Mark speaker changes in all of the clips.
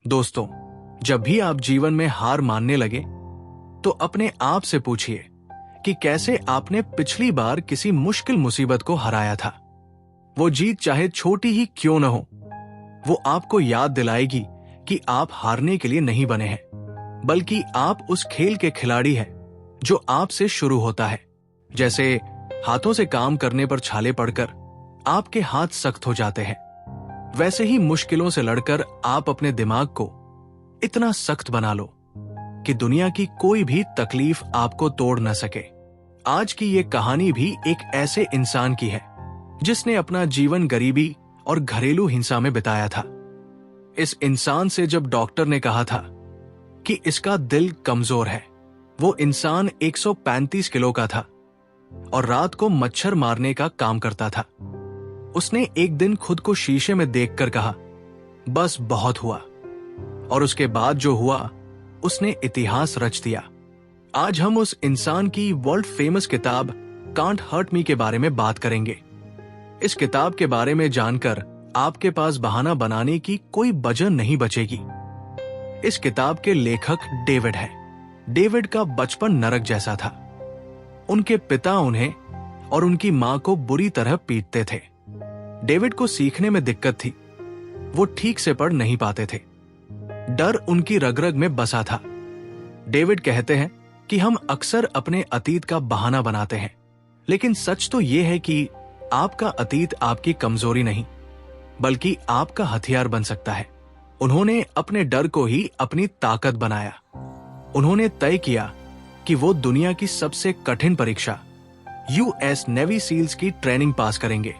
Speaker 1: दोस्तों, जब भी आप जीवन में हार मानने लगे तो अपने आप से पूछिए कि कैसे आपने पिछली बार किसी मुश्किल मुसीबत को हराया था। वो जीत चाहे छोटी ही क्यों न हो, वो आपको याद दिलाएगी कि आप हारने के लिए नहीं बने हैं, बल्कि आप उस खेल के खिलाड़ी हैं जो आपसे शुरू होता है। जैसे हाथों से काम करने पर छाले पड़कर आपके हाथ सख्त हो जाते हैं, वैसे ही मुश्किलों से लड़कर आप अपने दिमाग को इतना सख्त बना लो कि दुनिया की कोई भी तकलीफ आपको तोड़ न सके। आज की ये कहानी भी एक ऐसे इंसान की है जिसने अपना जीवन गरीबी और घरेलू हिंसा में बिताया था। इस इंसान से जब डॉक्टर ने कहा था कि इसका दिल कमजोर है, वो इंसान 135 किलो का था और रात को मच्छर मारने का काम करता था। उसने एक दिन खुद को शीशे में देखकर कहा, बस बहुत हुआ। और उसके बाद जो हुआ, उसने इतिहास रच दिया। आज हम उस इंसान की वर्ल्ड फेमस किताब कांट हर्ट मी के बारे में बात करेंगे। इस किताब के बारे में जानकर आपके पास बहाना बनाने की कोई वजह नहीं बचेगी। इस किताब के लेखक डेविड हैं। डेविड का बचपन नरक जैसा था। उनके पिता उन्हें और उनकी मां को बुरी तरह पीटते थे। डेविड को सीखने में दिक्कत थी, वो ठीक से पढ़ नहीं पाते थे। डर उनकी रग-रग में बसा था। डेविड कहते हैं कि हम अक्सर अपने अतीत का बहाना बनाते हैं, लेकिन सच तो यह है कि आपका अतीत आपकी कमजोरी नहीं, बल्कि आपका हथियार बन सकता है। उन्होंने अपने डर को ही अपनी ताकत बनाया। उन्होंने तय किया कि वो दुनिया की सबसे कठिन परीक्षा यूएस नेवी सील्स की ट्रेनिंग पास करेंगे।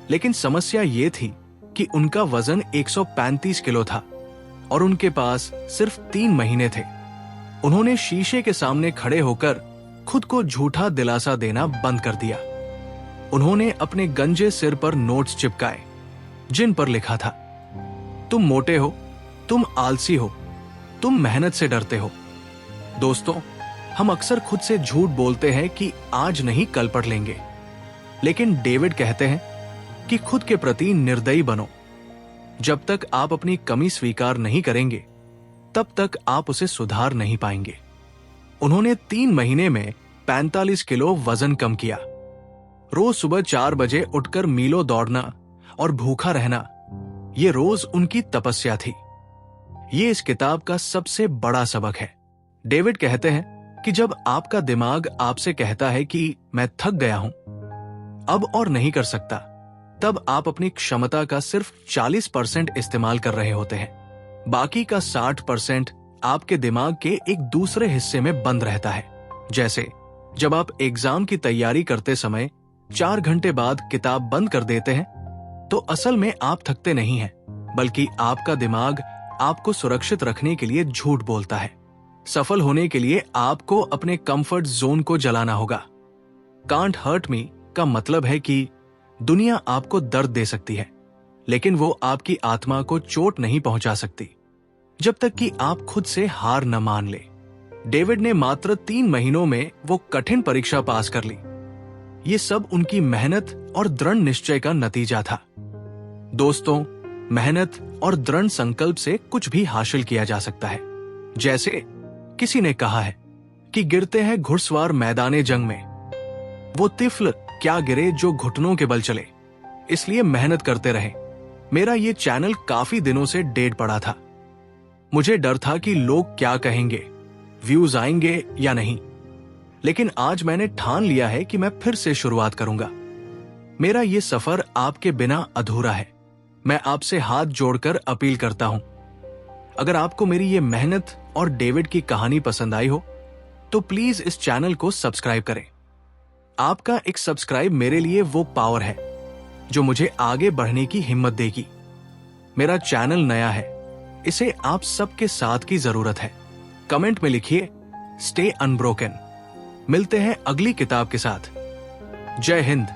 Speaker 1: लेकिन समस्या ये थी कि उनका वजन 135 किलो था और उनके पास सिर्फ 3 महीने थे। उन्होंने शीशे के सामने खड़े होकर खुद को झूठा दिलासा देना बंद कर दिया। उन्होंने अपने गंजे सिर पर नोट्स चिपकाए जिन पर लिखा था, तुम मोटे हो, तुम आलसी हो, तुम मेहनत से डरते हो। दोस्तों, हम अक्सर खुद से झूठ बोलते हैं कि आज नहीं कल पढ़ लेंगे, लेकिन डेविड कहते हैं कि खुद के प्रति निर्दयी बनो। जब तक आप अपनी कमी स्वीकार नहीं करेंगे, तब तक आप उसे सुधार नहीं पाएंगे। उन्होंने 3 महीने में 45 किलो वजन कम किया। रोज सुबह 4 बजे उठकर मीलों दौड़ना और भूखा रहना, ये रोज उनकी तपस्या थी। ये इस किताब का सबसे बड़ा सबक है। डेविड कहते हैं कि जब आपका दिमाग आपसे कहता है कि मैं थक गया हूं, अब और नहीं कर सकता, तब आप अपनी क्षमता का सिर्फ 40% इस्तेमाल कर रहे होते हैं। बाकी का 60% आपके दिमाग के एक दूसरे हिस्से में बंद रहता है। जैसे जब आप एग्जाम की तैयारी करते समय 4 घंटे बाद किताब बंद कर देते हैं, तो असल में आप थकते नहीं हैं, बल्कि आपका दिमाग आपको सुरक्षित रखने के लिए झूठ बोलता है। सफल होने के लिए आपको अपने कंफर्ट जोन को जलाना होगा। कांट हर्ट मी का मतलब है कि दुनिया आपको दर्द दे सकती है, लेकिन वो आपकी आत्मा को चोट नहीं पहुंचा सकती जब तक कि आप खुद से हार न मान ले। डेविड ने मात्र 3 महीनों में वो कठिन परीक्षा पास कर ली। ये सब उनकी मेहनत और दृढ़ निश्चय का नतीजा था। दोस्तों, मेहनत और दृढ़ संकल्प से कुछ भी हासिल किया जा सकता है। जैसे किसी ने कहा है कि गिरते हैं घुड़सवार मैदाने जंग में, वो तिफल क्या गिरे जो घुटनों के बल चले। इसलिए मेहनत करते रहे। मेरा ये चैनल काफी दिनों से डेड पड़ा था। मुझे डर था कि लोग क्या कहेंगे, व्यूज आएंगे या नहीं, लेकिन आज मैंने ठान लिया है कि मैं फिर से शुरुआत करूंगा। मेरा ये सफर आपके बिना अधूरा है। मैं आपसे हाथ जोड़कर अपील करता हूं, अगर आपको मेरी ये मेहनत और डेविड की कहानी पसंद आई हो, तो प्लीज इस चैनल को सब्सक्राइब करें। आपका एक सब्सक्राइब मेरे लिए वो पावर है जो मुझे आगे बढ़ने की हिम्मत देगी। मेरा चैनल नया है, इसे आप सबके साथ की जरूरत है। कमेंट में लिखिए स्टे अनब्रोकन। मिलते हैं अगली किताब के साथ। जय हिंद।